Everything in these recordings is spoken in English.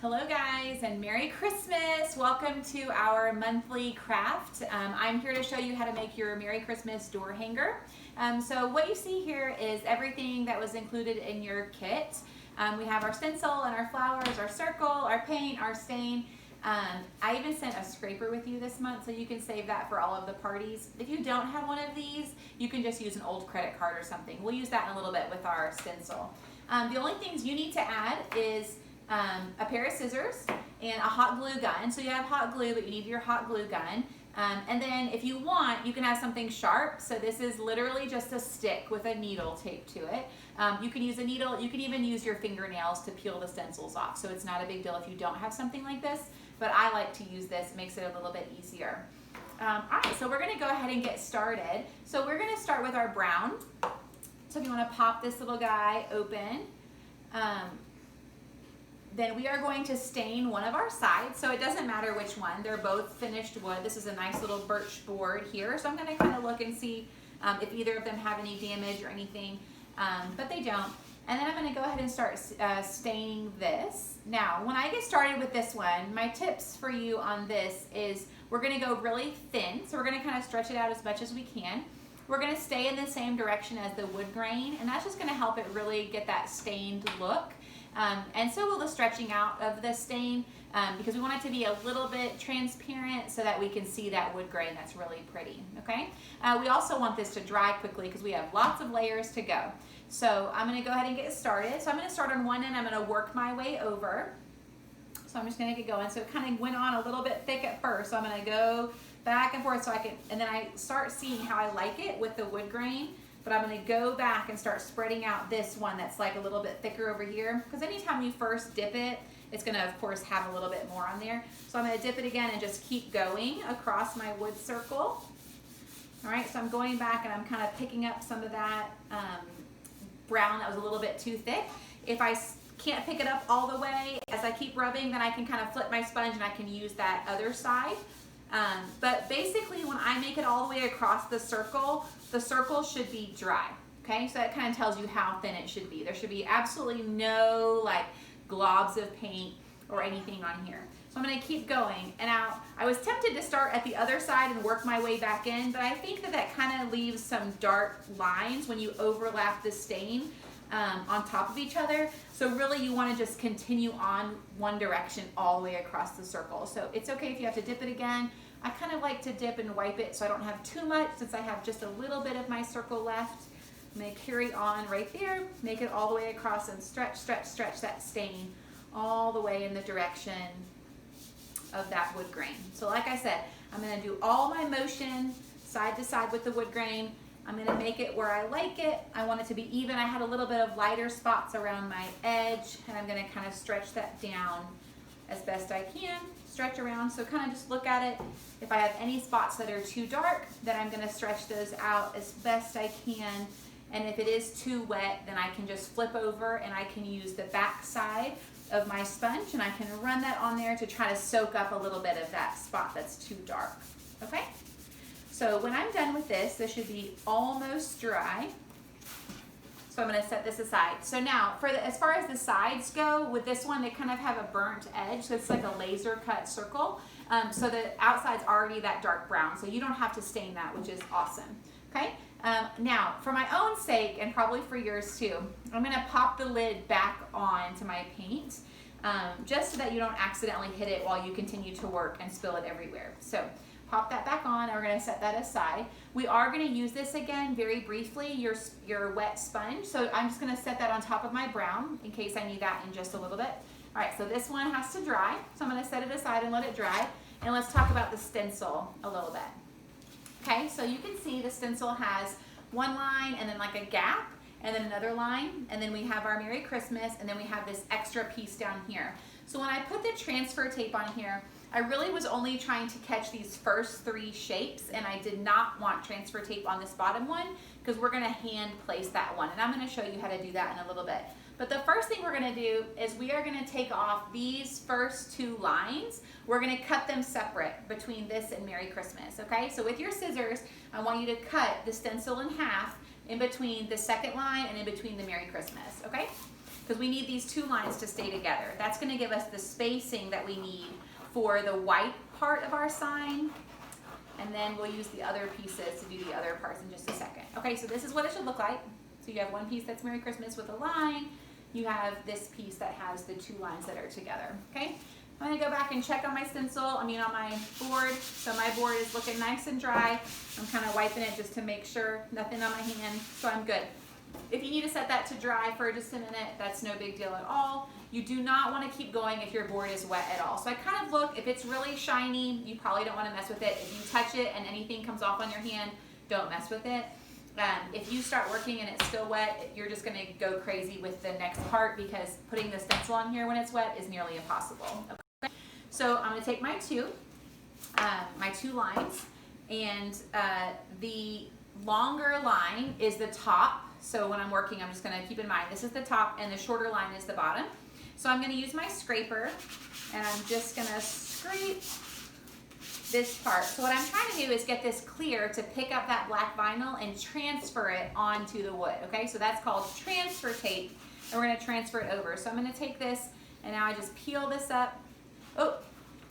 Hello guys and Merry Christmas! Welcome to our monthly craft. I'm here to show you how to make your Merry Christmas door hanger. So what you see here is everything that was included in your kit. We have our stencil and our flowers, our circle, our paint, our stain. I even sent a scraper with you this month so you can save that for all of the parties. If you don't have one of these, you can just use an old credit card or something. We'll use that in a little bit with our stencil. The only things you need to add is a pair of scissors and a hot glue gun. So you have hot glue, but you need your hot glue gun. And then if you want, you can have something sharp. So this is literally just a stick with a needle taped to it. You can use a needle. You can even use your fingernails to peel the stencils off. So it's not a big deal if you don't have something like this, but I like to use this. It makes it a little bit easier. All right, so we're gonna go ahead and get started. So we're gonna start with our brown. So if you wanna pop this little guy open, then we are going to stain one of our sides. So it doesn't matter which one, they're both finished wood. This is a nice little birch board here. So I'm gonna kind of look and see if either of them have any damage or anything, but they don't. And then I'm gonna go ahead and start staining this. Now, when I get started with this one, my tips for you on this is we're gonna go really thin. So we're gonna kind of stretch it out as much as we can. We're gonna stay in the same direction as the wood grain, and that's just gonna help it really get that stained look. And so will the stretching out of the stain, because we want it to be a little bit transparent so that we can see that wood grain that's really pretty, okay? We also want this to dry quickly because we have lots of layers to go. So I'm gonna go ahead and get started. So I'm gonna start on one end, I'm gonna work my way over. So I'm just gonna get going. So it kind of went on a little bit thick at first. So I'm gonna go back and forth so I can, and then I start seeing how I like it with the wood grain. But I'm gonna go back and start spreading out this one that's like a little bit thicker over here. Because anytime you first dip it, it's gonna of course have a little bit more on there. So I'm gonna dip it again and just keep going across my wood circle. All right, so I'm going back and I'm kind of picking up some of that brown that was a little bit too thick. If I can't pick it up all the way, as I keep rubbing, then I can kind of flip my sponge and I can use that other side. But basically when I make it all the way across the circle should be dry, okay? So that kind of tells you how thin it should be. There should be absolutely no like globs of paint or anything on here. So I'm gonna keep going. And now I was tempted to start at the other side and work my way back in, but I think that that kind of leaves some dark lines when you overlap the stain on top of each other. So really you want to just continue on one direction all the way across the circle. So it's okay if you have to dip it again. I kind of like to dip and wipe it so I don't have too much, since I have just a little bit of my circle left. I'm going to carry on right there, make it all the way across and stretch, stretch, stretch that stain all the way in the direction of that wood grain. So like I said, I'm going to do all my motion side to side with the wood grain. I'm gonna make it where I like it. I want it to be even. I had a little bit of lighter spots around my edge, and I'm gonna kind of stretch that down as best I can. Stretch around, so kind of just look at it. If I have any spots that are too dark, then I'm gonna stretch those out as best I can. And if it is too wet, then I can just flip over and I can use the back side of my sponge and I can run that on there to try to soak up a little bit of that spot that's too dark, okay? So when I'm done with this, this should be almost dry. So I'm gonna set this aside. So now, as far as the sides go, with this one, they kind of have a burnt edge. So it's like a laser cut circle. So the outside's already that dark brown. So you don't have to stain that, which is awesome, okay? Now, for my own sake, and probably for yours too, I'm gonna pop the lid back on to my paint, just so that you don't accidentally hit it while you continue to work and spill it everywhere. So pop that back on, and we're gonna set that aside. We are gonna use this again very briefly, your wet sponge. So I'm just gonna set that on top of my brown in case I need that in just a little bit. All right, so this one has to dry. So I'm gonna set it aside and let it dry. And let's talk about the stencil a little bit. Okay, so you can see the stencil has one line and then like a gap and then another line, and then we have our Merry Christmas, and then we have this extra piece down here. So when I put the transfer tape on here, I really was only trying to catch these first three shapes, and I did not want transfer tape on this bottom one because we're gonna hand place that one, and I'm gonna show you how to do that in a little bit. But the first thing we're gonna do is we are gonna take off these first two lines. We're gonna cut them separate between this and Merry Christmas, okay? So with your scissors, I want you to cut the stencil in half in between the second line and in between the Merry Christmas, okay? because we need these two lines to stay together. That's going to give us the spacing that we need for the white part of our sign, and then we'll use the other pieces to do the other parts in just a second. Okay, so this is what it should look like. So you have one piece that's Merry Christmas with a line. You have this piece that has the two lines that are together, okay? I'm gonna go back and check on my stencil, on my board. So my board is looking nice and dry. I'm kind of wiping it just to make sure, nothing on my hand, so I'm good. If you need to set that to dry for just a minute, that's no big deal at all. You do not want to keep going if your board is wet at all. So I kind of look, if it's really shiny, you probably don't want to mess with it. If you touch it and anything comes off on your hand, don't mess with it. If you start working and it's still wet, you're just going to go crazy with the next part, because putting the stencil on here when it's wet is nearly impossible. Okay? So I'm going to take my two lines, and the longer line is the top. So when I'm working, I'm just going to keep in mind this is the top and the shorter line is the bottom. So I'm going to use my scraper, and I'm just going to scrape this part. So what I'm trying to do is get this clear to pick up that black vinyl and transfer it onto the wood, okay? So that's called transfer tape, and we're going to transfer it over. So I'm going to take this, and now I just peel this up. Oh,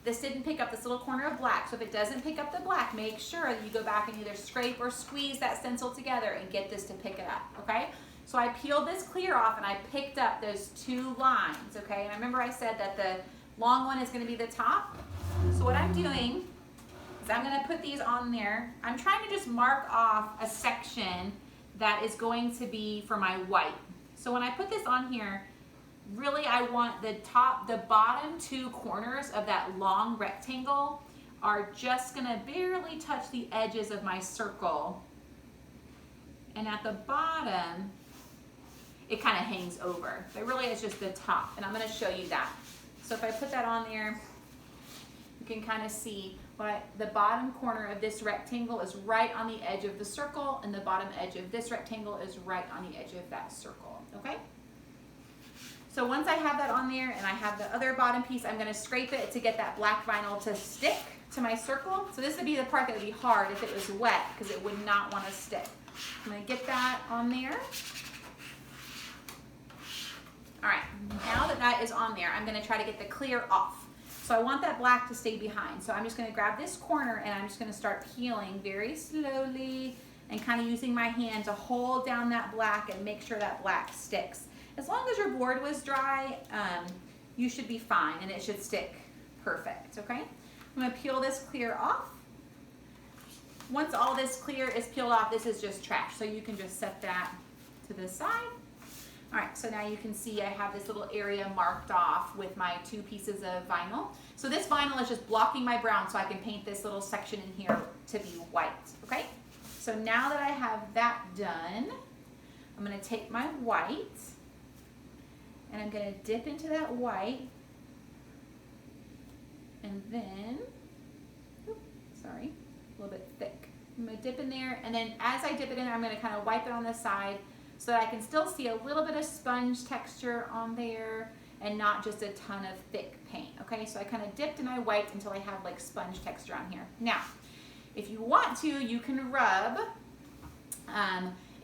this didn't pick up this little corner of black, so if it doesn't pick up the black, make sure that you go back and either scrape or squeeze that stencil together and get this to pick it up, okay? So I peeled this clear off, and I picked up those two lines, okay? And I remember I said that the long one is going to be the top. So what I'm doing, I'm going to put these on there. I'm trying to just mark off a section that is going to be for my white. So when I put this on here, really I want the bottom two corners of that long rectangle are just going to barely touch the edges of my circle. And at the bottom, it kind of hangs over. But really it's just the top, and I'm going to show you that. So if I put that on there, you can kind of see the bottom corner of this rectangle is right on the edge of the circle, and the bottom edge of this rectangle is right on the edge of that circle, okay? So once I have that on there and I have the other bottom piece, I'm gonna scrape it to get that black vinyl to stick to my circle. So this would be the part that would be hard if it was wet, because it would not want to stick. I'm gonna get that on there. All right, now that that is on there, I'm gonna try to get the clear off. So I want that black to stay behind. So I'm just gonna grab this corner, and I'm just gonna start peeling very slowly and kind of using my hand to hold down that black and make sure that black sticks. As long as your board was dry, you should be fine, and it should stick perfect, okay? I'm gonna peel this clear off. Once all this clear is peeled off, this is just trash. So you can just set that to the side. All right, so now you can see I have this little area marked off with my two pieces of vinyl. So this vinyl is just blocking my brown, so I can paint this little section in here to be white, okay? So now that I have that done, I'm gonna take my white, and I'm gonna dip into that white, and then, sorry, a little bit thick. I'm gonna dip in there, and then as I dip it in, I'm gonna kind of wipe it on the side, so that I can still see a little bit of sponge texture on there and not just a ton of thick paint, okay? So I kind of dipped and I wiped until I have like sponge texture on here. Now, if you want to, you can rub.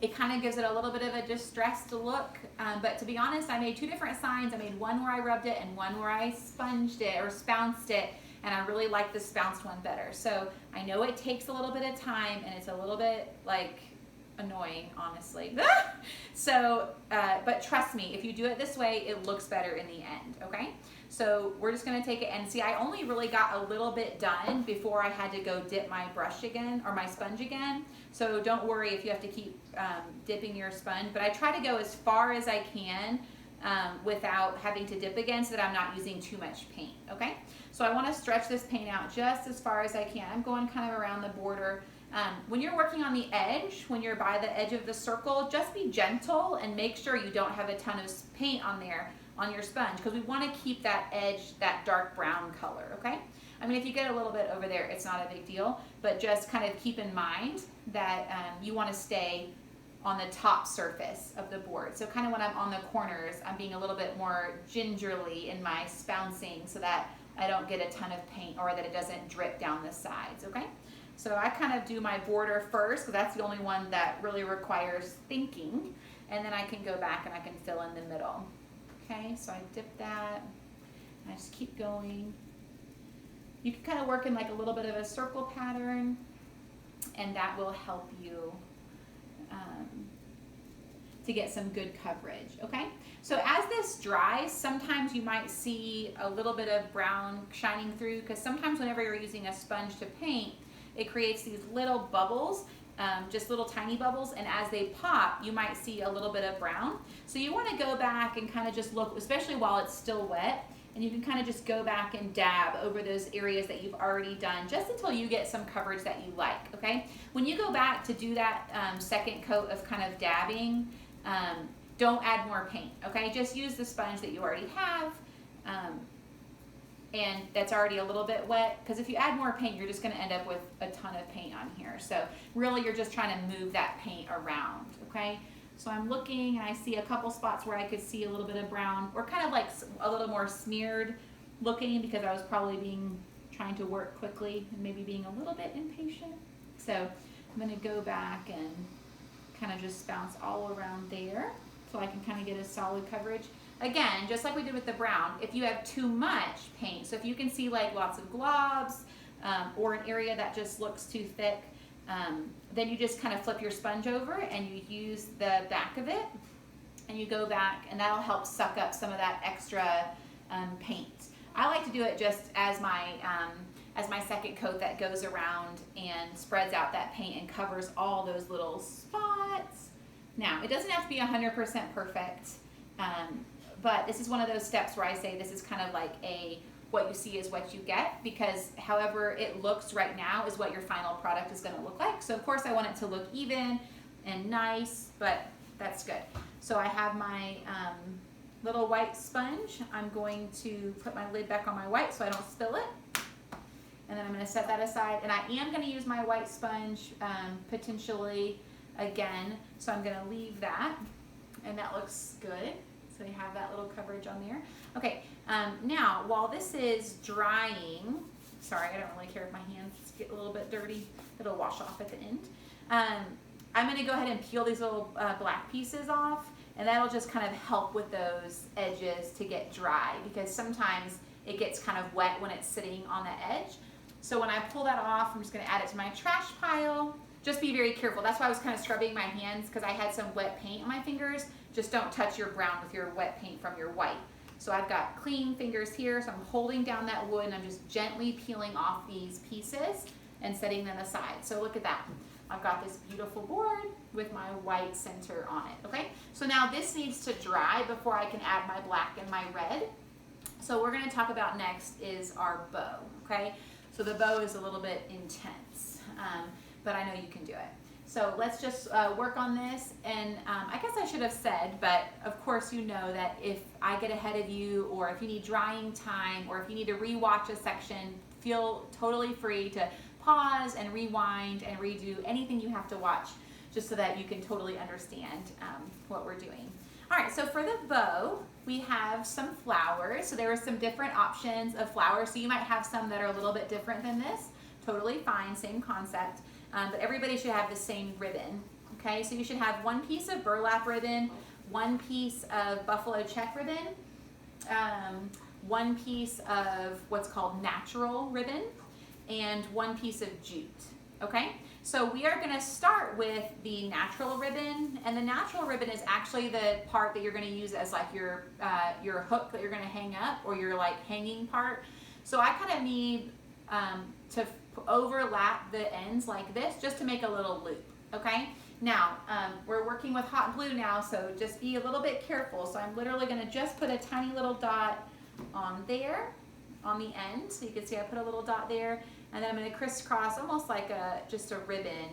It kind of gives it a little bit of a distressed look, but to be honest, I made two different signs. I made one where I rubbed it and one where I sponged it or spounced it, and I really like the spounced one better. So I know it takes a little bit of time, and it's a little bit like annoying, honestly. So, but trust me, if you do it this way, it looks better in the end, okay? So we're just gonna take it, and see, I only really got a little bit done before I had to go dip my brush again, or my sponge again. So don't worry if you have to keep dipping your sponge, but I try to go as far as I can without having to dip again, so that I'm not using too much paint, okay? So I wanna stretch this paint out just as far as I can. I'm going kind of around the border. When you're working on the edge, when you're by the edge of the circle, just be gentle and make sure you don't have a ton of paint on there on your sponge, because we want to keep that edge, that dark brown color, okay? I mean, if you get a little bit over there, it's not a big deal, but just kind of keep in mind that you want to stay on the top surface of the board. So kind of when I'm on the corners, I'm being a little bit more gingerly in my spouncing so that I don't get a ton of paint, or that it doesn't drip down the sides, okay? So I kind of do my border first, because that's the only one that really requires thinking, and then I can go back and I can fill in the middle. Okay, so I dip that, and I just keep going. You can kind of work in like a little bit of a circle pattern, and that will help you to get some good coverage, okay? So as this dries, sometimes you might see a little bit of brown shining through, because sometimes whenever you're using a sponge to paint, it creates these little bubbles, just little tiny bubbles, and as they pop, you might see a little bit of brown. So you want to go back and kind of just look, especially while it's still wet, and you can kind of just go back and dab over those areas that you've already done, just until you get some coverage that you like, okay? When you go back to do that second coat of kind of dabbing, don't add more paint, okay? Just use the sponge that you already have, and that's already a little bit wet, because if you add more paint, you're just gonna end up with a ton of paint on here. So really, you're just trying to move that paint around, okay? So I'm looking, and I see a couple spots where I could see a little bit of brown, or kind of like a little more smeared looking, because I was probably trying to work quickly and maybe being a little bit impatient. So I'm gonna go back and kind of just bounce all around there so I can kind of get a solid coverage. Again, just like we did with the brown, if you have too much paint, so if you can see like lots of globs or an area that just looks too thick, then you just kind of flip your sponge over and you use the back of it, and you go back, and that'll help suck up some of that extra paint. I like to do it just as my second coat that goes around and spreads out that paint and covers all those little spots. Now, it doesn't have to be 100% perfect, but this is one of those steps where I say this is kind of like what you see is what you get, because however it looks right now is what your final product is going to look like. So of course I want it to look even and nice, but that's good. So I have my little white sponge. I'm going to put my lid back on my white so I don't spill it. And then I'm going to set that aside. And I am going to use my white sponge potentially again. So I'm going to leave that. And that looks good. So you have that little coverage on there. Okay, now while this is drying, sorry, I don't really care if my hands get a little bit dirty. It'll wash off at the end. I'm going to go ahead and peel these little black pieces off. And that'll just kind of help with those edges to get dry, because sometimes it gets kind of wet when it's sitting on the edge. So when I pull that off, I'm just going to add it to my trash pile. Just be very careful. That's why I was kind of scrubbing my hands, because I had some wet paint on my fingers. Just don't touch your brown with your wet paint from your white. So I've got clean fingers here, so I'm holding down that wood and I'm just gently peeling off these pieces and setting them aside. So look at that. I've got this beautiful board with my white center on it, okay? So now this needs to dry before I can add my black and my red. So what we're gonna talk about next is our bow, okay? So the bow is a little bit intense, but I know you can do it. So let's just work on this, and I guess I should have said, but of course you know that if I get ahead of you, or if you need drying time, or if you need to re-watch a section, feel totally free to pause and rewind and redo anything you have to watch, just so that you can totally understand what we're doing. All right, so for the bow, we have some flowers. So there are some different options of flowers. So you might have some that are a little bit different than this. Totally fine, same concept. But everybody should have the same ribbon. Okay, so you should have one piece of burlap ribbon, one piece of buffalo check ribbon, one piece of what's called natural ribbon, and one piece of jute. Okay, so we are going to start with the natural ribbon, and the natural ribbon is actually the part that you're going to use as like your hook that you're going to hang up, or your like hanging part. So I kind of need to overlap the ends like this, just to make a little loop. Okay, now we're working with hot glue now, so just be a little bit careful. So I'm literally going to just put a tiny little dot on there on the end, so you can see I put a little dot there, and then I'm going to crisscross almost like just a ribbon,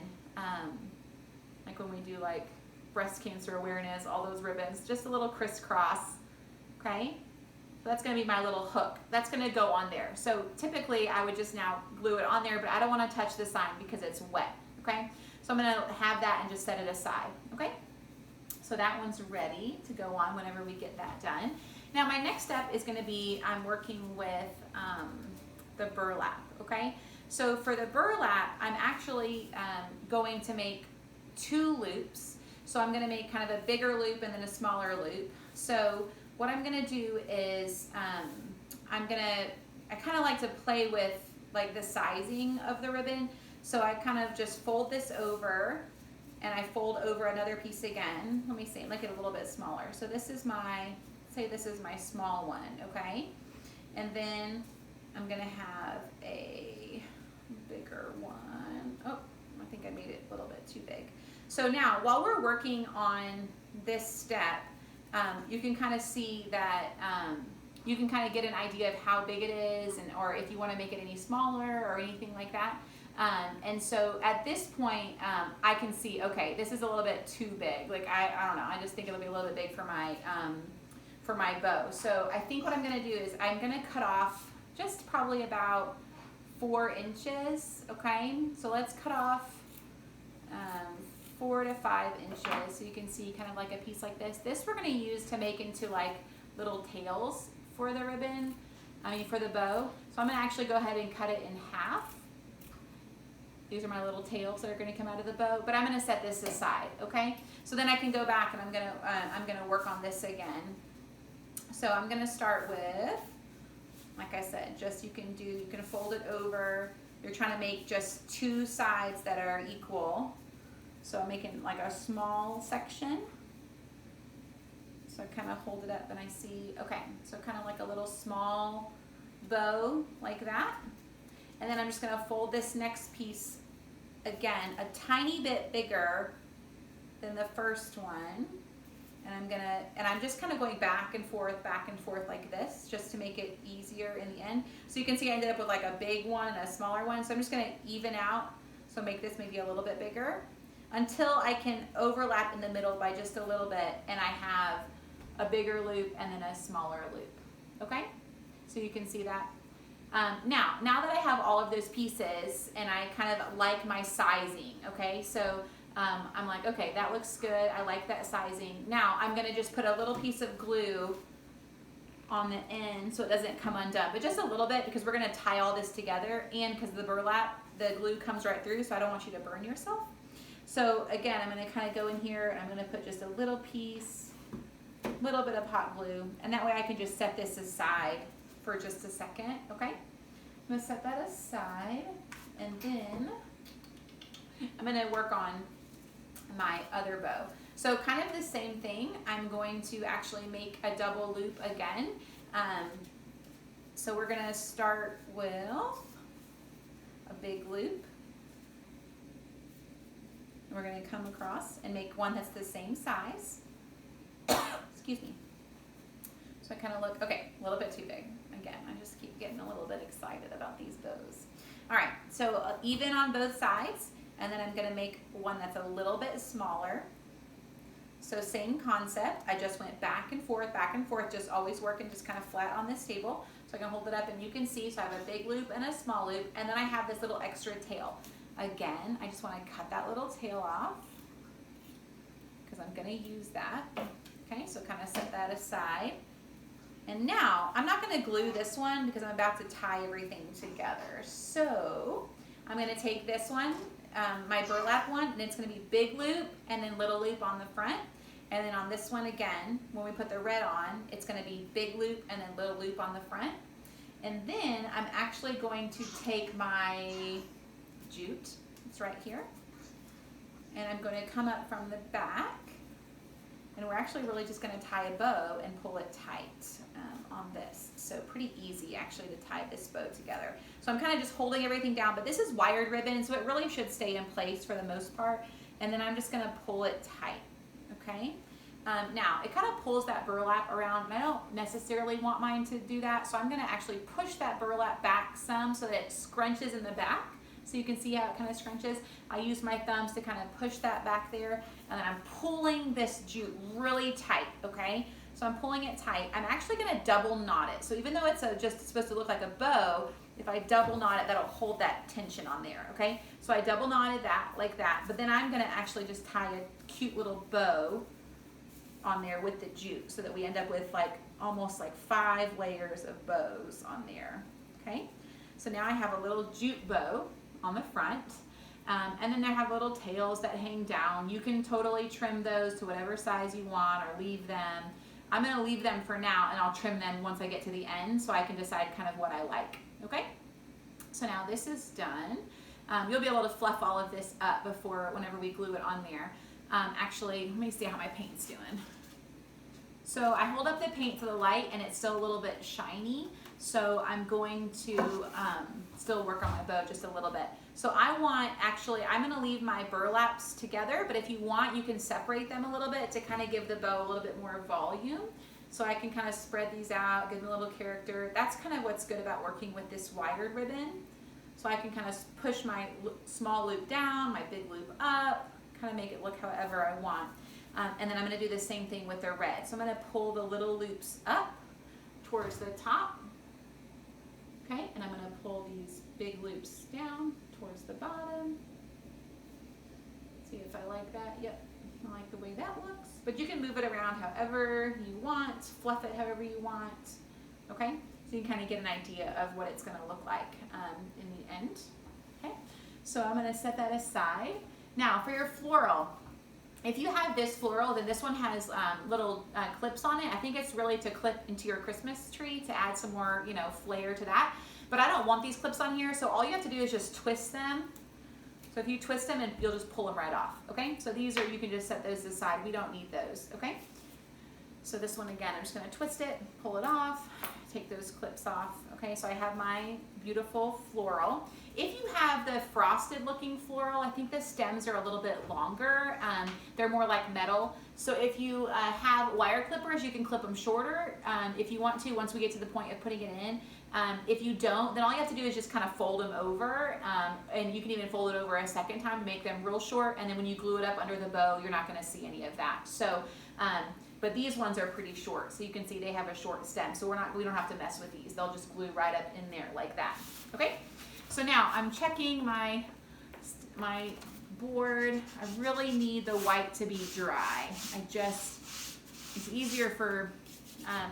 like when we do like breast cancer awareness, all those ribbons, just a little crisscross. Okay, so that's going to be my little hook. That's going to go on there. So typically I would just now glue it on there, but I don't want to touch the sign because it's wet. Okay, so I'm going to have that and just set it aside. Okay, so that one's ready to go on whenever we get that done. Now my next step is going to be, I'm working with the burlap. Okay, so for the burlap, I'm actually going to make 2 loops. So I'm going to make kind of a bigger loop and then a smaller loop. So what I'm gonna do is I kind of like to play with like the sizing of the ribbon. So I kind of just fold this over and I fold over another piece again. Let me see, make it a little bit smaller. So this is say this is my small one, okay? And then I'm gonna have a bigger one. Oh, I think I made it a little bit too big. So now, while we're working on this step, you can kind of see that you can kind of get an idea of how big it is, or if you want to make it any smaller or anything like that. And so at this point, I can see, okay, this is a little bit too big. Like I don't know, I just think it'll be a little bit big for my bow. So I think what I'm going to do is I'm going to cut off just probably about 4 inches. Okay, so let's cut off 4 to 5 inches, so you can see kind of like a piece like this. This we're going to use to make into like little tails for the ribbon, for the bow. So I'm going to actually go ahead and cut it in half. These are my little tails that are going to come out of the bow, but I'm going to set this aside, okay? So then I can go back and I'm going to work on this again. So I'm going to start with, like I said, just you can fold it over. You're trying to make just 2 sides that are equal. So I'm making like a small section. So I kind of hold it up and I see, okay, so kind of like a little small bow like that. And then I'm just going to fold this next piece again a tiny bit bigger than the first one. And I'm just kind of going back and forth like this, just to make it easier in the end. So you can see I ended up with like a big one and a smaller one. So I'm just going to even out, so make this maybe a little bit bigger, until I can overlap in the middle by just a little bit, and I have a bigger loop and then a smaller loop. Okay, so you can see that. Now that I have all of those pieces and I kind of like my sizing, okay, so I'm like, okay, that looks good, I like that sizing. Now I'm going to just put a little piece of glue on the end so it doesn't come undone, but just a little bit, because we're going to tie all this together, and because the burlap, the glue comes right through, so I don't want you to burn yourself. So again, I'm going to kind of go in here and I'm going to put just a little piece, little bit of hot glue, and that way I can just set this aside for just a second, okay? I'm going to set that aside, and then I'm going to work on my other bow. So kind of the same thing, I'm going to actually make a double loop again. So we're going to start with a big loop. And we're going to come across and make one that's the same size. Excuse me. So I kind of look, okay, a little bit too big. Again, I just keep getting a little bit excited about these bows. All right, so even on both sides, and then I'm going to make one that's a little bit smaller. So same concept, I just went back and forth, just always working just kind of flat on this table. So I can hold it up and you can see, so I have a big loop and a small loop, and then I have this little extra tail. Again, I just want to cut that little tail off because I'm going to use that. Okay, so kind of set that aside. And now, I'm not going to glue this one because I'm about to tie everything together. So I'm going to take this one, my burlap one, and it's going to be big loop and then little loop on the front. And then on this one again, when we put the red on, it's going to be big loop and then little loop on the front. And then I'm actually going to take my jute, it's right here, and I'm going to come up from the back, and we're actually really just going to tie a bow and pull it tight on this. So pretty easy actually to tie this bow together. So I'm kind of just holding everything down, but this is wired ribbon, so it really should stay in place for the most part, and then I'm just going to pull it tight, okay? Now it kind of pulls that burlap around, and I don't necessarily want mine to do that, so I'm going to actually push that burlap back some so that it scrunches in the back. So you can see how it kind of scrunches. I use my thumbs to kind of push that back there, and then I'm pulling this jute really tight, okay? So I'm pulling it tight. I'm actually going to double knot it. So even though it's just supposed to look like a bow, if I double knot it, that'll hold that tension on there, okay? So I double knotted that like that, but then I'm going to actually just tie a cute little bow on there with the jute so that we end up with like almost like 5 layers of bows on there, okay? So now I have a little jute bow on the front, and then I have little tails that hang down. You can totally trim those to whatever size you want or leave them. I'm gonna leave them for now and I'll trim them once I get to the end so I can decide kind of what I like, okay? So now this is done. You'll be able to fluff all of this up whenever we glue it on there. Actually, let me see how my paint's doing. So I hold up the paint to the light and it's still a little bit shiny. So I'm going to still work on my bow just a little bit. So I'm gonna leave my burlaps together, but if you want, you can separate them a little bit to kind of give the bow a little bit more volume. So I can kind of spread these out, give them a little character. That's kind of what's good about working with this wired ribbon. So I can kind of push my small loop down, my big loop up, kind of make it look however I want. And then I'm gonna do the same thing with the red. So I'm gonna pull the little loops up towards the top. Okay, and I'm gonna pull these big loops down towards the bottom. See if I like that. Yep, I like the way that looks. But you can move it around however you want, fluff it however you want. Okay, so you can kind of get an idea of what it's gonna look like in the end. Okay, so I'm gonna set that aside. Now for your floral, if you have this floral, then this one has little clips on it. I think it's really to clip into your Christmas tree to add some more, you know, flair to that. But I don't want these clips on here, so all you have to do is just twist them. So if you twist them, and you'll just pull them right off, okay? So these are, you can just set those aside. We don't need those, okay? So this one again, I'm just gonna twist it, pull it off, take those clips off, okay? So I have my beautiful floral. If you have the frosted looking floral, I think the stems are a little bit longer. They're more like metal. So if you have wire clippers, you can clip them shorter if you want to, once we get to the point of putting it in. If you don't, then all you have to do is just kind of fold them over, and you can even fold it over a second time to make them real short, and then when you glue it up under the bow, you're not gonna see any of that. So, but these ones are pretty short, so you can see they have a short stem, so we don't have to mess with these. They'll just glue right up in there like that, okay? So now I'm checking my board. I really need the white to be dry. It's easier for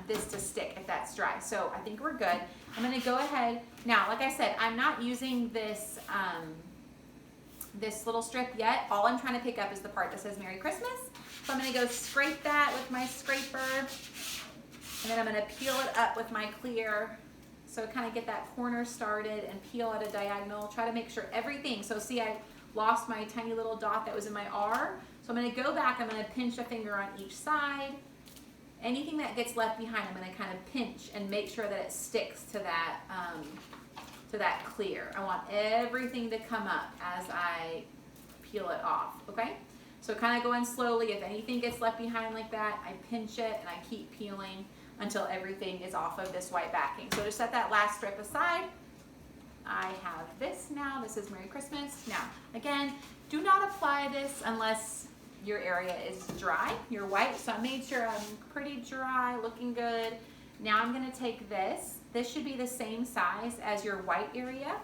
this to stick if that's dry. So I think we're good. I'm gonna go ahead. Now, like I said, I'm not using this, this little strip yet. All I'm trying to pick up is the part that says Merry Christmas. So I'm gonna go scrape that with my scraper, and then I'm gonna peel it up with my clear. So kind of get that corner started and peel at a diagonal. Try to make sure everything, so see I lost my tiny little dot that was in my R. So I'm gonna go back, I'm gonna pinch a finger on each side. Anything that gets left behind, I'm gonna kind of pinch and make sure that it sticks to that clear. I want everything to come up as I peel it off, okay? So kind of going slowly. If anything gets left behind like that, I pinch it and I keep peeling until everything is off of this white backing. So to set that last strip aside, I have this now. This is Merry Christmas. Now, again, do not apply this unless your area is dry, you're white. So I made sure I'm pretty dry, looking good. Now I'm gonna take this. This should be the same size as your white area.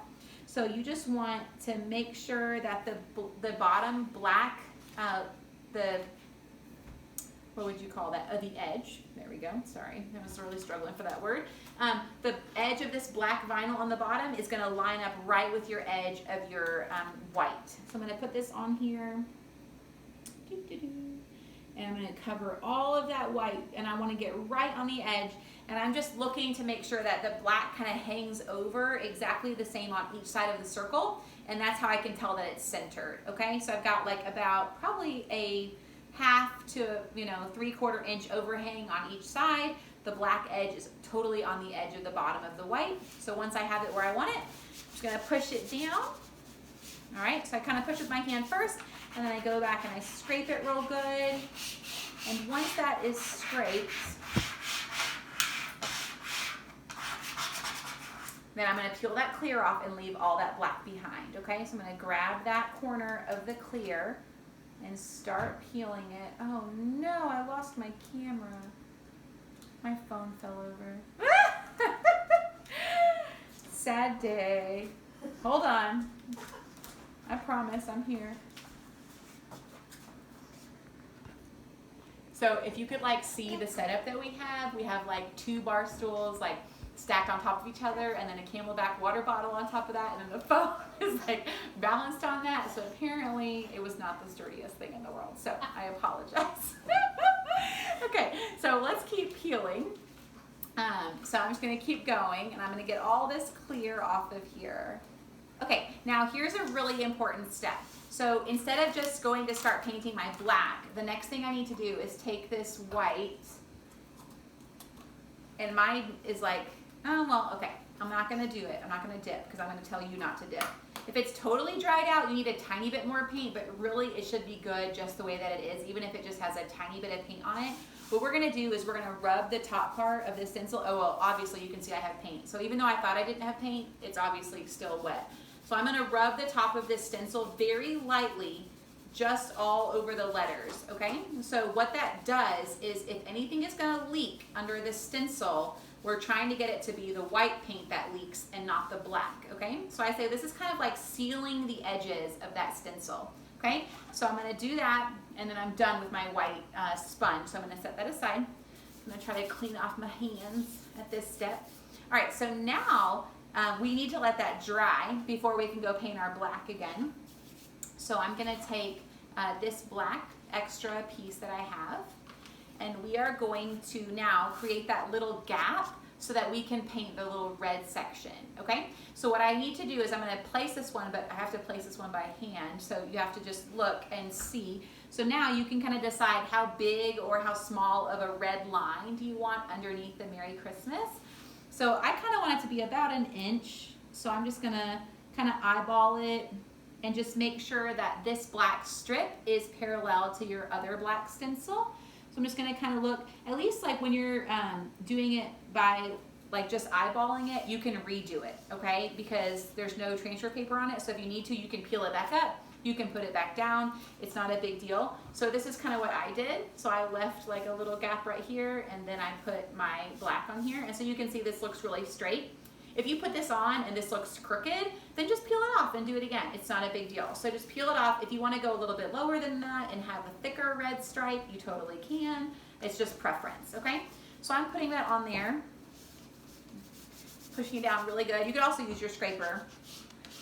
So you just want to make sure that the bottom black, what would you call that? The edge. There we go. Sorry, I was really struggling for that word. The edge of this black vinyl on the bottom is going to line up right with your edge of your white. So I'm going to put this on here. And I'm going to cover all of that white, and I want to get right on the edge. And I'm just looking to make sure that the black kind of hangs over exactly the same on each side of the circle. And that's how I can tell that it's centered. Okay, so I've got like about probably a half to 3/4 inch overhang on each side. The black edge is totally on the edge of the bottom of the white. So once I have it where I want it, I'm just gonna push it down. All right, so I kind of push with my hand first, and then I go back and I scrape it real good. And once that is scraped, then I'm gonna peel that clear off and leave all that black behind, okay? So I'm gonna grab that corner of the clear and start peeling it. Oh no, I lost my camera. My phone fell over. Sad day. Hold on. I promise I'm here. So if you could like see the setup that we have like 2 bar stools like stacked on top of each other, and then a Camelback water bottle on top of that, and then the phone is like balanced on that. So apparently it was not the sturdiest thing in the world. So I apologize. Okay, so let's keep peeling. So I'm just gonna keep going and I'm gonna get all this clear off of here. Okay, now here's a really important step. So instead of just going to start painting my black, the next thing I need to do is take this white, and mine is like, oh, well, okay, I'm not gonna do it. I'm not gonna dip because I'm gonna tell you not to dip. If it's totally dried out, you need a tiny bit more paint, but really it should be good just the way that it is, even if it just has a tiny bit of paint on it. What we're gonna do is we're gonna rub the top part of the stencil. Oh, well, obviously you can see I have paint. So even though I thought I didn't have paint, it's obviously still wet. So I'm gonna rub the top of this stencil very lightly, just all over the letters, okay? So what that does is if anything is gonna leak under the stencil, we're trying to get it to be the white paint that leaks and not the black, okay? So I say this is kind of like sealing the edges of that stencil, okay? So I'm gonna do that, and then I'm done with my white sponge. So I'm gonna set that aside. I'm gonna try to clean off my hands at this step. All right, so now we need to let that dry before we can go paint our black again. So I'm gonna take this black extra piece that I have, and we are going to now create that little gap so that we can paint the little red section, okay? So what I need to do is I'm gonna place this one, but I have to place this one by hand, so you have to just look and see. So now you can kind of decide how big or how small of a red line do you want underneath the Merry Christmas. So I kind of want it to be about 1 inch, so I'm just gonna kind of eyeball it and just make sure that this black strip is parallel to your other black stencil. So I'm just gonna kind of look, at least like when you're doing it by like just eyeballing it, you can redo it, okay? Because there's no transfer paper on it, so if you need to, you can peel it back up, you can put it back down, it's not a big deal. So this is kind of what I did. So I left like a little gap right here, and then I put my black on here, and so you can see this looks really straight. If you put this on and this looks crooked, then just peel it off and do it again. It's not a big deal. So just peel it off. If you want to go a little bit lower than that and have a thicker red stripe, you totally can. It's just preference, okay? So I'm putting that on there, pushing it down really good. You could also use your scraper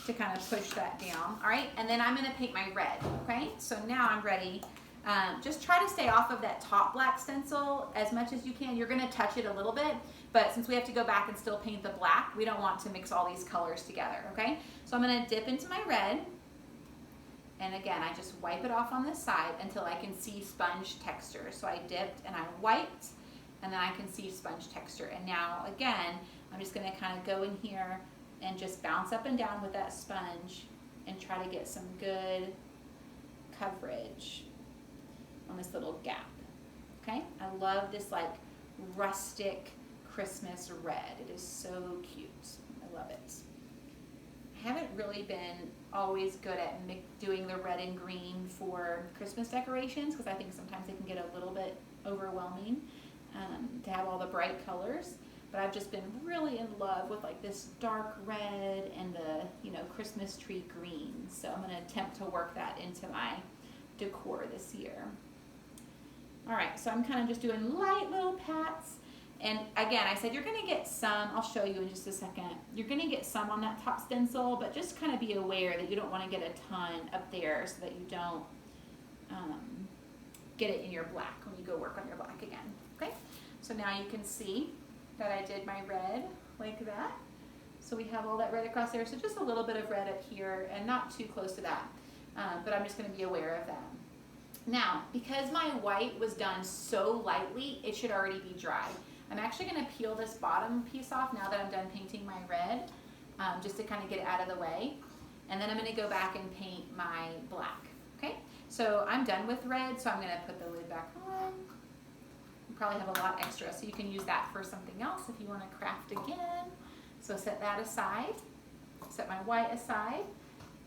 to kind of push that down, all right? And then I'm gonna paint my red, okay? So now I'm ready. Just try to stay off of that top black stencil as much as you can. You're gonna touch it a little bit, but since we have to go back and still paint the black, we don't want to mix all these colors together, okay? So I'm gonna dip into my red, and again, I just wipe it off on this side until I can see sponge texture. So I dipped and I wiped, and then I can see sponge texture. And now, again, I'm just gonna kind of go in here and just bounce up and down with that sponge and try to get some good coverage on this little gap, okay? I love this like rustic Christmas red. It is so cute. I love it. I haven't really been always good at doing the red and green for Christmas decorations because I think sometimes they can get a little bit overwhelming to have all the bright colors. But I've just been really in love with like this dark red and the, you know, Christmas tree green. So I'm gonna attempt to work that into my decor this year. All right, so I'm kind of just doing light little pats. And again, I said you're gonna get some, I'll show you in just a second. You're gonna get some on that top stencil, but just kind of be aware that you don't wanna get a ton up there so that you don't get it in your black when you go work on your black again, okay? So now you can see that I did my red like that. So we have all that red across there. So just a little bit of red up here and not too close to that. But I'm just gonna be aware of that. Now, because my white was done so lightly, it should already be dry. I'm actually gonna peel this bottom piece off now that I'm done painting my red, just to kind of get it out of the way. And then I'm gonna go back and paint my black, okay? So I'm done with red, so I'm gonna put the lid back on. You probably have a lot extra, so you can use that for something else if you wanna craft again. So set that aside, set my white aside,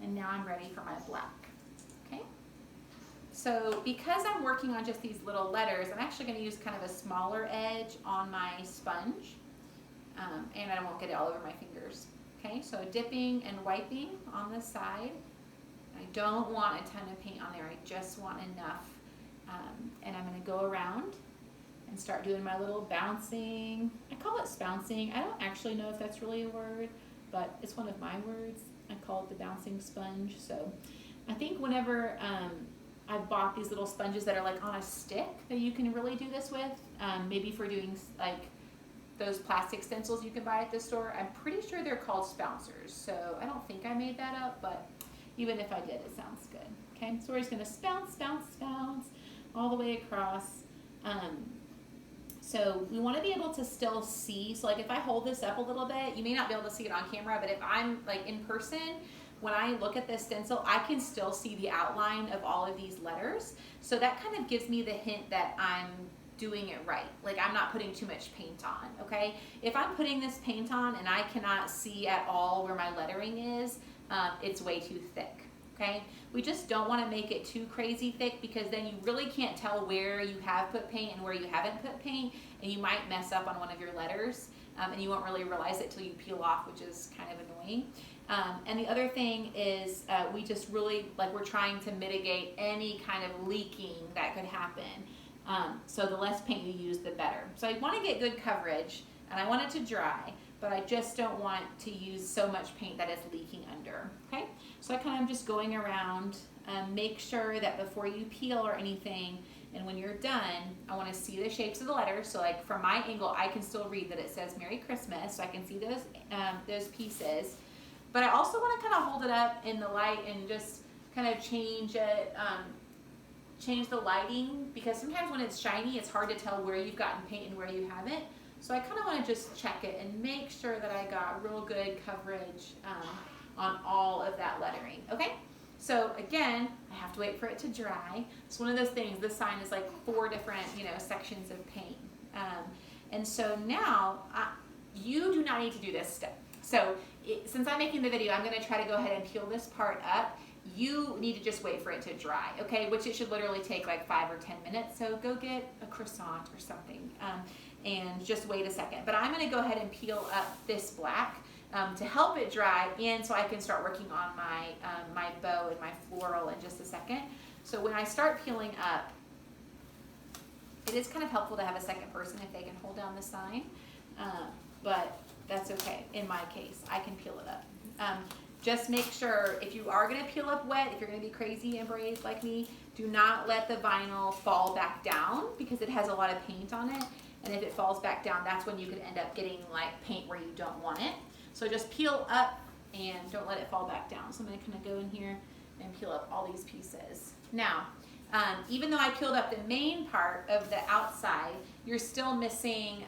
and now I'm ready for my black, okay? So because I'm working on just these little letters, I'm actually gonna use kind of a smaller edge on my sponge, and I won't get it all over my fingers, okay? So dipping and wiping on the side. I don't want a ton of paint on there, I just want enough. And I'm gonna go around and start doing my little bouncing. I call it spouncing. I don't actually know if that's really a word, but it's one of my words. I call it the bouncing sponge. So I think whenever I've bought these little sponges that are like on a stick that you can really do this with. Maybe for doing like those plastic stencils you can buy at the store. I'm pretty sure they're called spouncers. So I don't think I made that up, but even if I did, it sounds good. Okay, so we're just gonna bounce, bounce, bounce all the way across. So we want to be able to still see. So like if I hold this up a little bit, you may not be able to see it on camera, but if I'm like in person, when I look at this stencil, I can still see the outline of all of these letters. So that kind of gives me the hint that I'm doing it right. Like I'm not putting too much paint on, okay? If I'm putting this paint on and I cannot see at all where my lettering is, it's way too thick, okay? We just don't want to make it too crazy thick because then you really can't tell where you have put paint and where you haven't put paint, and you might mess up on one of your letters, and you won't really realize it till you peel off, which is kind of annoying. And the other thing is we just really, like we're trying to mitigate any kind of leaking that could happen. So the less paint you use, the better. So I want to get good coverage and I want it to dry, but I just don't want to use so much paint that it's leaking under, okay? So I kind of just going around, make sure that before you peel or anything, and when you're done, I want to see the shapes of the letters. So like from my angle, I can still read that it says Merry Christmas, so I can see those pieces. But I also want to kind of hold it up in the light and just kind of change it, change the lighting, because sometimes when it's shiny, it's hard to tell where you've gotten paint and where you haven't. So I kind of want to just check it and make sure that I got real good coverage on all of that lettering, okay? So again, I have to wait for it to dry. It's one of those things, this sign is like 4 different, sections of paint. And so now, you do not need to do this step. So since I'm making the video, I'm gonna try to go ahead and peel this part up. You need to just wait for it to dry, okay? Which it should literally take like 5 or 10 minutes. So go get a croissant or something and just wait a second. But I'm gonna go ahead and peel up this black to help it dry, and so I can start working on my, my bow and my floral in just a second. So when I start peeling up, it is kind of helpful to have a second person if they can hold down the sign, but that's okay. In my case, I can peel it up. Just make sure if you are gonna peel up wet, if you're gonna be crazy and brave like me, do not let the vinyl fall back down because it has a lot of paint on it. And if it falls back down, that's when you could end up getting like paint where you don't want it. So just peel up and don't let it fall back down. So I'm gonna kind of go in here and peel up all these pieces. Now, even though I peeled up the main part of the outside, you're still missing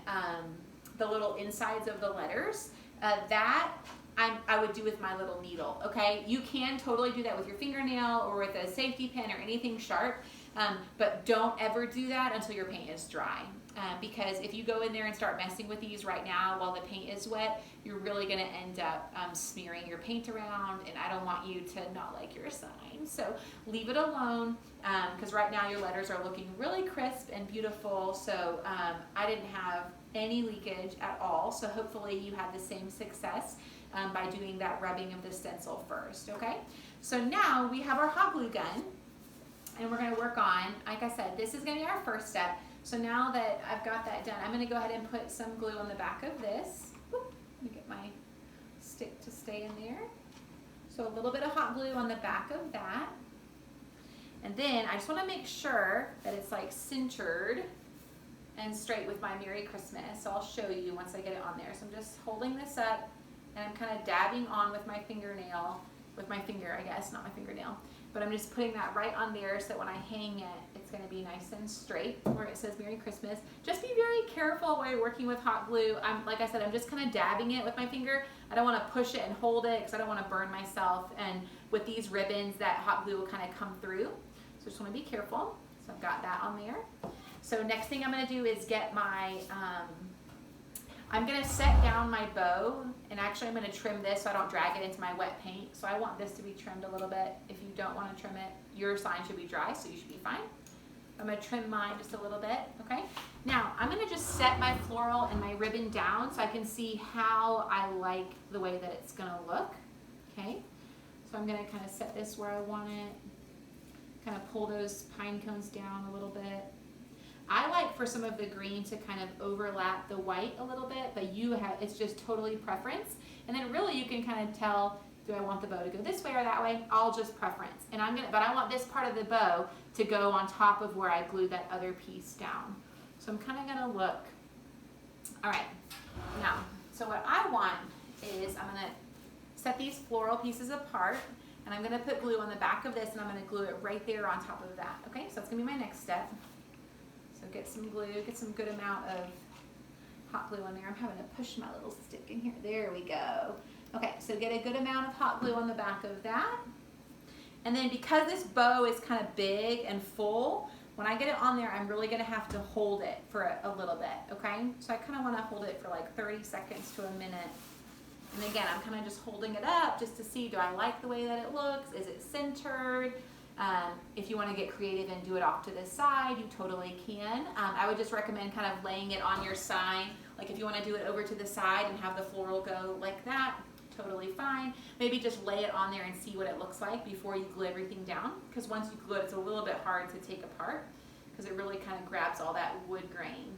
the little insides of the letters. That I would do with my little needle, okay? You can totally do that with your fingernail or with a safety pin or anything sharp, but don't ever do that until your paint is dry. Because if you go in there and start messing with these right now while the paint is wet, you're really gonna end up smearing your paint around, and I don't want you to not like your sign. So leave it alone, because right now your letters are looking really crisp and beautiful. So I didn't have any leakage at all. So hopefully you had the same success by doing that rubbing of the stencil first, okay? So now we have our hot glue gun, and we're gonna work on, like I said, this is gonna be our first step. So now that I've got that done, I'm gonna go ahead and put some glue on the back of this. Whoop, let me get my stick to stay in there. So a little bit of hot glue on the back of that. And then I just wanna make sure that it's like centered and straight with my Merry Christmas. So I'll show you once I get it on there. So I'm just holding this up and I'm kind of dabbing on with my fingernail, with my finger, I guess, not my fingernail. But I'm just putting that right on there so that when I hang it, it's gonna be nice and straight where it says Merry Christmas. Just be very careful while you're working with hot glue. Like I said, I'm just kind of dabbing it with my finger. I don't wanna push it and hold it because I don't wanna burn myself. And with these ribbons, that hot glue will kind of come through. So just wanna be careful. So I've got that on there. So next thing I'm gonna do is get my, I'm gonna set down my bow, and actually I'm gonna trim this so I don't drag it into my wet paint. So I want this to be trimmed a little bit. If you don't wanna trim it, your sign should be dry, so you should be fine. I'm gonna trim mine just a little bit, okay? Now, I'm gonna just set my floral and my ribbon down so I can see how I like the way that it's gonna look, okay? So I'm gonna kind of set this where I want it, kind of pull those pine cones down a little bit. I like for some of the green to kind of overlap the white a little bit, but it's just totally preference. And then really you can kind of tell, do I want the bow to go this way or that way? I'll just preference. And but I want this part of the bow to go on top of where I glued that other piece down. So I'm kind of gonna look. All right, now, so what I want is I'm gonna set these floral pieces apart, and I'm gonna put glue on the back of this, and I'm gonna glue it right there on top of that. Okay, so that's gonna be my next step. So get some glue, get some good amount of hot glue on there. I'm having to push my little stick in here. There we go. Okay, so get a good amount of hot glue on the back of that. And then because this bow is kind of big and full, when I get it on there, I'm really gonna have to hold it for a little bit, okay? So I kind of wanna hold it for like 30 seconds to a minute. And again, I'm kind of just holding it up just to see, do I like the way that it looks? Is it centered? If you want to get creative and do it off to the side, you totally can. I would just recommend kind of laying it on your sign. Like if you want to do it over to the side and have the floral go like that, totally fine. Maybe just lay it on there and see what it looks like before you glue everything down. Because once you glue it, it's a little bit hard to take apart because it really kind of grabs all that wood grain.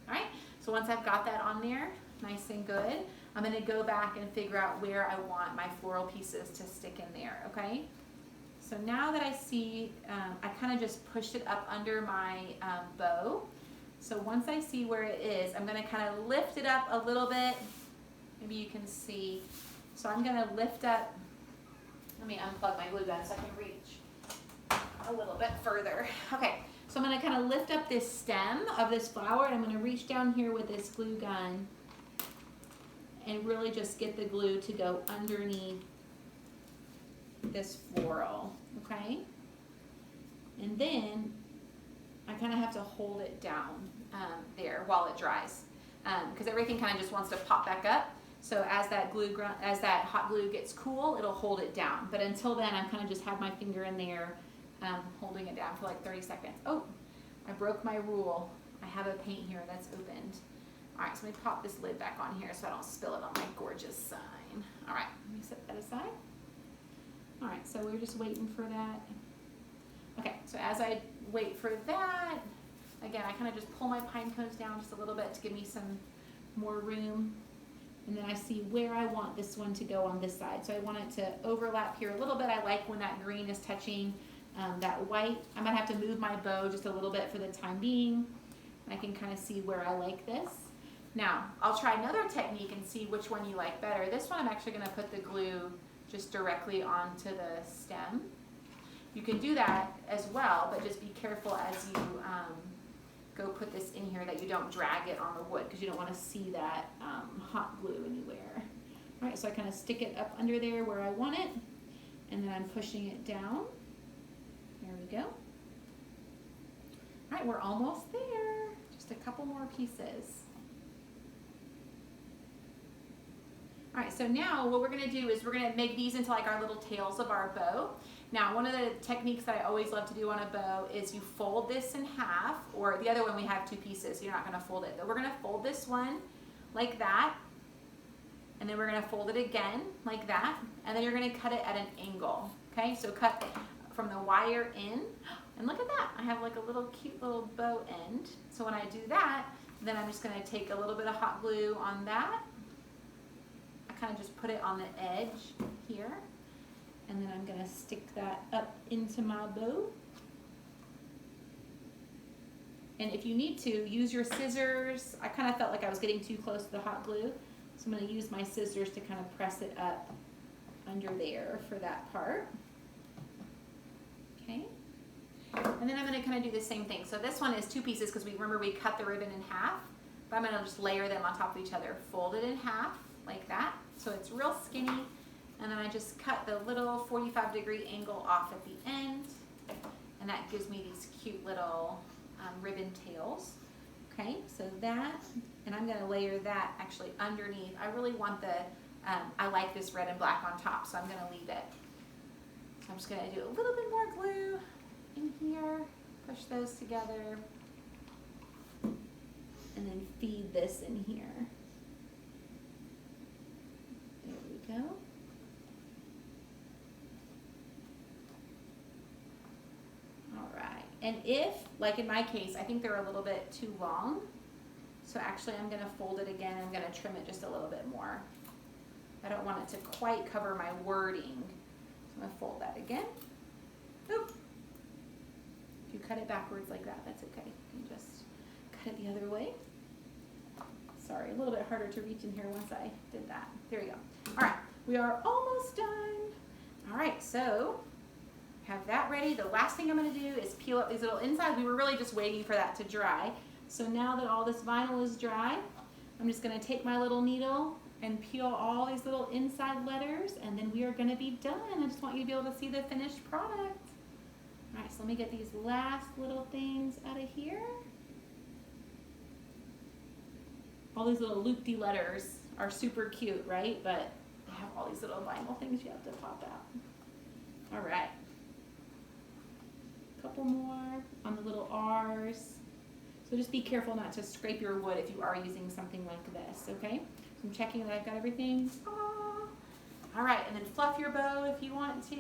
All right, so once I've got that on there, nice and good, I'm going to go back and figure out where I want my floral pieces to stick in there, okay? So now that I see, I kind of just pushed it up under my bow. So once I see where it is, I'm going to kind of lift it up a little bit. Maybe you can see. So I'm going to lift up, let me unplug my glue gun so I can reach a little bit further. Okay, so I'm going to kind of lift up this stem of this flower, and I'm going to reach down here with this glue gun and really just get the glue to go underneath this floral, okay? And then I kind of have to hold it down there while it dries, because everything kind of just wants to pop back up. So as that hot glue gets cool, it'll hold it down. But until then, I'm kind of just have my finger in there, holding it down for like 30 seconds. Oh, I broke my rule. I have a paint here that's opened. All right, so let me pop this lid back on here so I don't spill it on my gorgeous sign. All right, let me set that aside. All right, so we're just waiting for that. Okay, so as I wait for that, again, I kind of just pull my pine cones down just a little bit to give me some more room. And then I see where I want this one to go on this side. So I want it to overlap here a little bit. I like when that green is touching that white. I'm gonna have to move my bow just a little bit for the time being. I can kind of see where I like this. Now, I'll try another technique and see which one you like better. This one I'm actually gonna put the glue just directly onto the stem. You can do that as well, but just be careful as you go put this in here that you don't drag it on the wood, because you don't want to see that hot glue anywhere. All right, so I kind of stick it up under there where I want it, and then I'm pushing it down. There we go. All right, we're almost there. Just a couple more pieces. All right, so now what we're gonna do is we're gonna make these into like our little tails of our bow. Now, one of the techniques that I always love to do on a bow is you fold this in half, or the other one we have two pieces, so you're not gonna fold it. But we're gonna fold this one like that, and then we're gonna fold it again like that, and then you're gonna cut it at an angle, okay? So cut from the wire in, and look at that, I have like a little cute little bow end. So when I do that, then I'm just gonna take a little bit of hot glue on that. I kind of just put it on the edge here, and then I'm gonna stick that up into my bow. And if you need to, use your scissors. I kind of felt like I was getting too close to the hot glue, so I'm gonna use my scissors to kind of press it up under there for that part. Okay, and then I'm gonna kind of do the same thing. So this one is two pieces because we remember we cut the ribbon in half, but I'm gonna just layer them on top of each other, fold it in half like that, so it's real skinny. And then I just cut the little 45-degree angle off at the end, and that gives me these cute little ribbon tails. Okay, so that, and I'm gonna layer that actually underneath. I really want the, I like this red and black on top, so I'm gonna leave it. So I'm just gonna do a little bit more glue in here, push those together, and then feed this in here. There we go. And if, like in my case, I think they're a little bit too long, so actually I'm gonna fold it again, I'm gonna trim it just a little bit more. I don't want it to quite cover my wording, so I'm gonna fold that again. Oop. If you cut it backwards like that, that's okay. You can just cut it the other way. Sorry, a little bit harder to reach in here once I did that. There we go. All right, we are almost done. All right, so have that ready. The last thing I'm going to do is peel up these little insides. We were really just waiting for that to dry. So now that all this vinyl is dry, I'm just going to take my little needle and peel all these little inside letters, and then we are going to be done. I just want you to be able to see the finished product. All right, so let me get these last little things out of here. All these little loop-de letters are super cute, right? But they have all these little vinyl things you have to pop out. All right. A couple more on the little R's. So just be careful not to scrape your wood if you are using something like this, okay? So I'm checking that I've got everything. All right, and then fluff your bow if you want to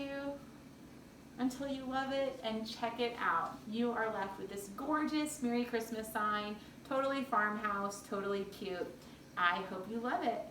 until you love it, and check it out. You are left with this gorgeous Merry Christmas sign, totally farmhouse, totally cute. I hope you love it.